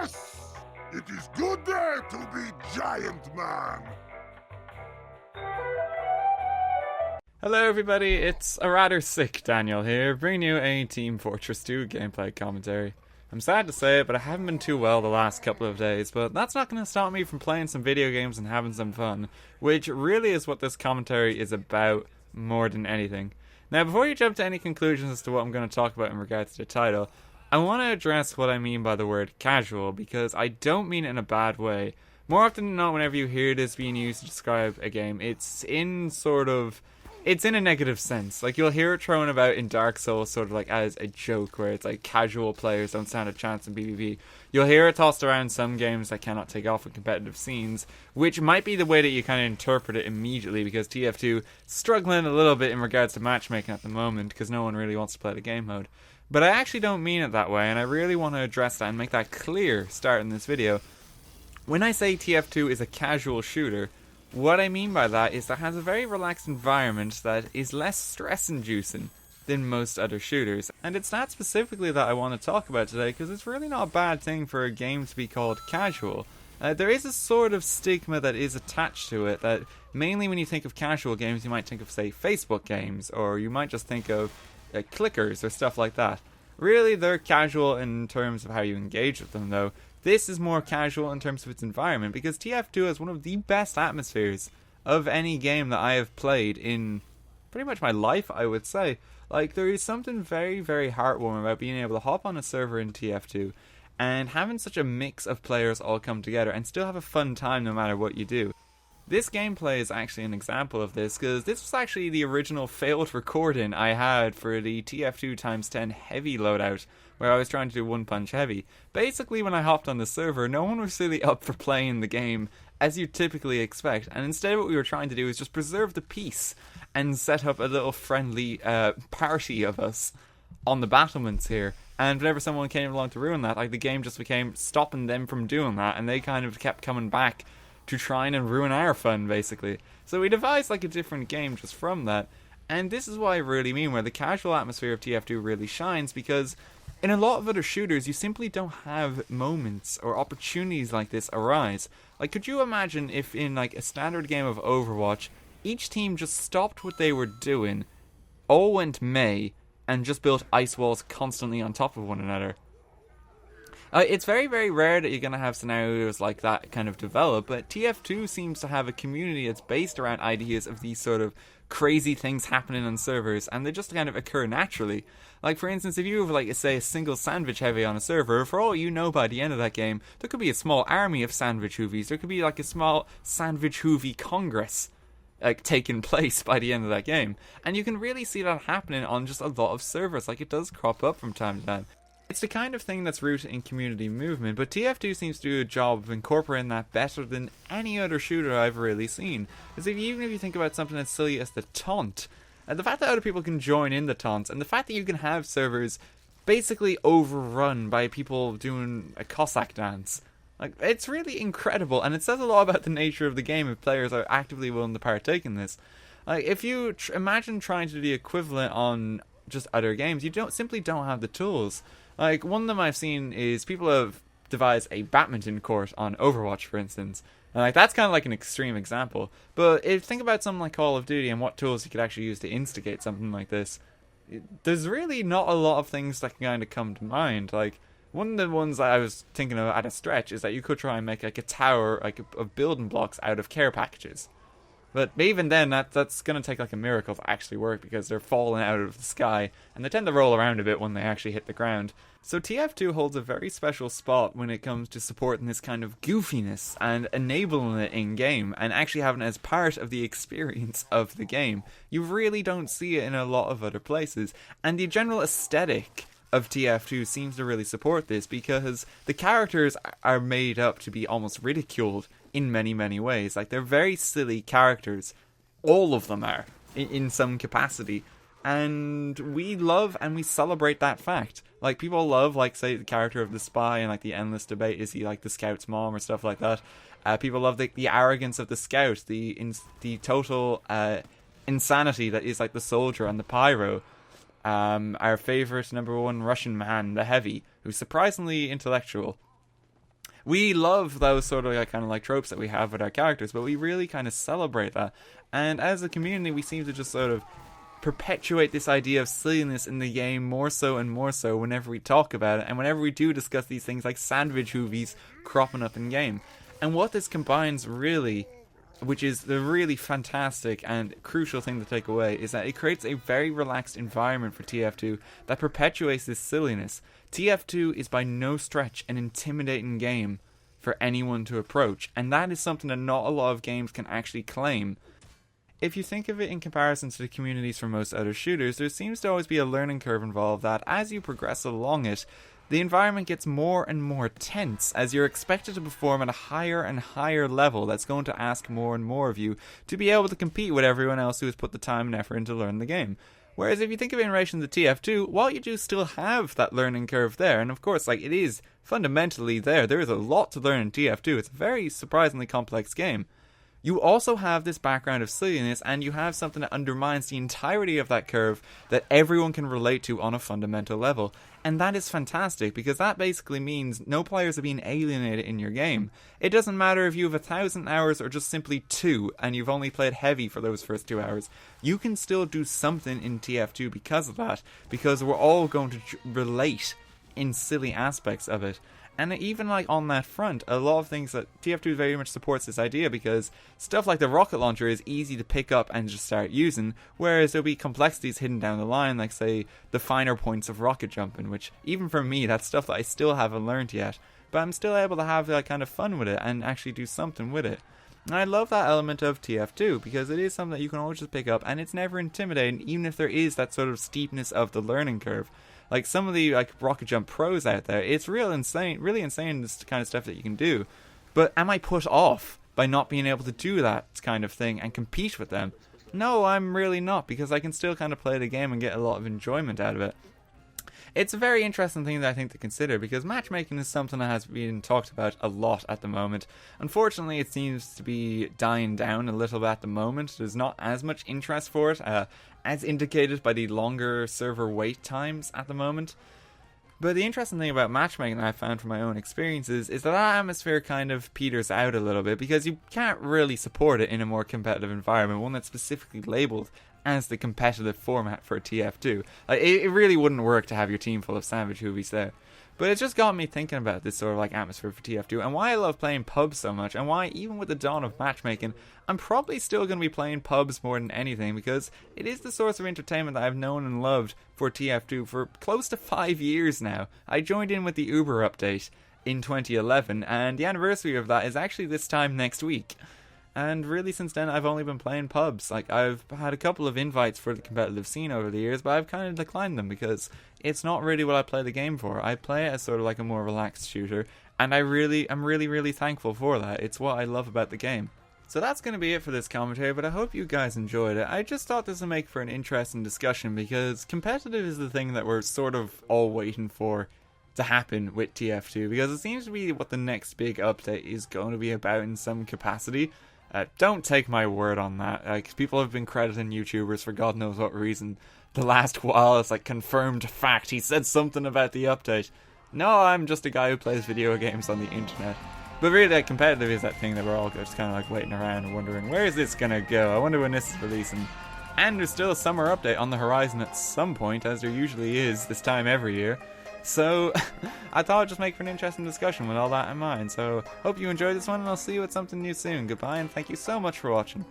Yes! It is good day to be giant man! Hello everybody, it's a rather sick Daniel here, bringing you a Team Fortress 2 gameplay commentary. I'm sad to say it, but I haven't been too well the last couple of days, but that's not going to stop me from playing some video games and having some fun, which really is what this commentary is about more than anything. Now, before you jump to any conclusions as to what I'm going to talk about in regards to the title, I want to address what I mean by the word casual, because I don't mean it in a bad way. More often than not, whenever you hear this being used to describe a game, it's in a negative sense. Like, you'll hear it thrown about in Dark Souls sort of like as a joke, where it's like casual players don't stand a chance in PvP. You'll hear it tossed around some games that cannot take off in competitive scenes, which might be the way that you kind of interpret it immediately, because TF2 struggling a little bit in regards to matchmaking at the moment, because no one really wants to play the game mode. But I actually don't mean it that way, and I really want to address that and make that clear starting this video. When I say TF2 is a casual shooter, what I mean by that is that it has a very relaxed environment that is less stress-inducing than most other shooters. And it's that specifically that I want to talk about today, because it's really not a bad thing for a game to be called casual. There is a sort of stigma that is attached to it, that mainly when you think of casual games, you might think of, say, Facebook games, or you might just think of clickers or stuff like that. Really, they're casual in terms of how you engage with them, though. This is more casual in terms of its environment, because TF2 has one of the best atmospheres of any game that I have played in pretty much my life, I would say. Like, there is something very, very heartwarming about being able to hop on a server in TF2 and having such a mix of players all come together and still have a fun time no matter what you do. This gameplay is actually an example of this, because this was actually the original failed recording I had for the TF2 x10 heavy loadout, where I was trying to do one punch heavy. Basically, when I hopped on the server, no one was really up for playing the game as you typically expect, and instead what we were trying to do is just preserve the peace and set up a little friendly party of us on the battlements here. And whenever someone came along to ruin that, like, the game just became stopping them from doing that, and they kind of kept coming back to trying and ruin our fun, basically. So we devised like a different game just from that, and this is what I really mean, where the casual atmosphere of TF2 really shines, because in a lot of other shooters, you simply don't have moments or opportunities like this arise. Like, could you imagine if in like a standard game of Overwatch, each team just stopped what they were doing, all went Mei, and just built ice walls constantly on top of one another? It's very, very rare that you're going to have scenarios like that kind of develop, but TF2 seems to have a community that's based around ideas of these sort of crazy things happening on servers, and they just kind of occur naturally. Like, for instance, if you have, like, say, a single sandwich heavy on a server, for all you know, by the end of that game, there could be a small army of sandwich hoovies. There could be, like, a small sandwich hoovie congress taking place by the end of that game. And you can really see that happening on just a lot of servers. Like, it does crop up from time to time. It's the kind of thing that's rooted in community movement, but TF2 seems to do a job of incorporating that better than any other shooter I've really seen. Because even if you think about something as silly as the taunt, the fact that other people can join in the taunts, and the fact that you can have servers basically overrun by people doing a Cossack dance, like, it's really incredible, and it says a lot about the nature of the game if players are actively willing to partake in this. Like, if you imagine trying to do the equivalent on just other games, you simply don't have the tools. Like, one of them I've seen is people have devised a badminton court on Overwatch, for instance. And, like, that's kind of like an extreme example. But if think about something like Call of Duty and what tools you could actually use to instigate something like this, there's really not a lot of things that can kind of come to mind. Like, one of the ones that I was thinking of at a stretch is that you could try and make, like, a tower, like, of building blocks out of care packages. But even then, that's going to take like a miracle to actually work, because they're falling out of the sky, and they tend to roll around a bit when they actually hit the ground. So TF2 holds a very special spot when it comes to supporting this kind of goofiness and enabling it in-game, and actually having it as part of the experience of the game. You really don't see it in a lot of other places, and the general aesthetic of TF2 seems to really support this, because the characters are made up to be almost ridiculed in many, many ways. Like, they're very silly characters. All of them are, in some capacity. And we love and we celebrate that fact. Like, people love, like, say, the character of the spy, and, like, the endless debate, is he, like, the scout's mom or stuff like that. People love the arrogance of the scout, the total insanity that is, like, the soldier and the pyro. Our favourite number one Russian man, the heavy, who's surprisingly intellectual. We love those sort of like, kind of like tropes that we have with our characters, but we really kind of celebrate that. And as a community, we seem to just sort of perpetuate this idea of silliness in the game more so and more so whenever we talk about it, and whenever we do discuss these things like sandwich hoovies cropping up in game. And what this combines really, which is the really fantastic and crucial thing to take away, is that it creates a very relaxed environment for TF2 that perpetuates this silliness. TF2 is by no stretch an intimidating game for anyone to approach, and that is something that not a lot of games can actually claim. If you think of it in comparison to the communities for most other shooters, there seems to always be a learning curve involved that, as you progress along it, the environment gets more and more tense as you're expected to perform at a higher and higher level that's going to ask more and more of you to be able to compete with everyone else who has put the time and effort in to learn the game. Whereas if you think of it in relation to TF2, while you do still have that learning curve there, and of course like it is fundamentally there is a lot to learn in TF2, it's a very surprisingly complex game. You also have this background of silliness, and you have something that undermines the entirety of that curve that everyone can relate to on a fundamental level. And that is fantastic, because that basically means no players are being alienated in your game. It doesn't matter if you have 1,000 hours or just simply 2, and you've only played heavy for those first 2 hours. You can still do something in TF2 because of that, because we're all going to relate in silly aspects of it. And even like on that front, a lot of things that TF2 very much supports this idea, because stuff like the rocket launcher is easy to pick up and just start using, whereas there'll be complexities hidden down the line, like say the finer points of rocket jumping, which even for me, that's stuff that I still haven't learned yet, but I'm still able to have that kind of fun with it and actually do something with it. And I love that element of TF2, because it is something that you can always just pick up, and it's never intimidating, even if there is that sort of steepness of the learning curve. Like some of the like rocket jump pros out there, it's really insane this kind of stuff that you can do. But am I put off by not being able to do that kind of thing and compete with them? No, I'm really not, because I can still kind of play the game and get a lot of enjoyment out of it. It's a very interesting thing that I think to consider, because matchmaking is something that has been talked about a lot at the moment. Unfortunately, it seems to be dying down a little bit at the moment. There's not as much interest for it, as indicated by the longer server wait times at the moment. But the interesting thing about matchmaking that I found from my own experiences is that atmosphere kind of peters out a little bit, because you can't really support it in a more competitive environment, one that's specifically labelled as the competitive format for TF2. Like, it really wouldn't work to have your team full of sandwich hoovies there. But it just got me thinking about this sort of like atmosphere for TF2, and why I love playing pubs so much, and why even with the dawn of matchmaking, I'm probably still going to be playing pubs more than anything, because it is the source of entertainment that I've known and loved for TF2 for close to 5 years now. I joined in with the Uber update in 2011, and the anniversary of that is actually this time next week. And really since then I've only been playing pubs. Like, I've had a couple of invites for the competitive scene over the years, but I've kind of declined them because it's not really what I play the game for. I play it as sort of like a more relaxed shooter, and I'm really thankful for that. It's what I love about the game. So that's going to be it for this commentary, but I hope you guys enjoyed it. I just thought this would make for an interesting discussion, because competitive is the thing that we're sort of all waiting for to happen with TF2, because it seems to be what the next big update is going to be about in some capacity. Don't take my word on that. Like, people have been crediting YouTubers for God knows what reason the last while. It's like confirmed fact. He said something about the update. No, I'm just a guy who plays video games on the internet. But really, like, competitive is that thing that we're all just kind of like waiting around and wondering, where is this gonna go? I wonder when this is releasing. And there's still a summer update on the horizon at some point, as there usually is this time every year. So, I thought I'd just make for an interesting discussion with all that in mind. So, hope you enjoyed this one, and I'll see you with something new soon. Goodbye, and thank you so much for watching.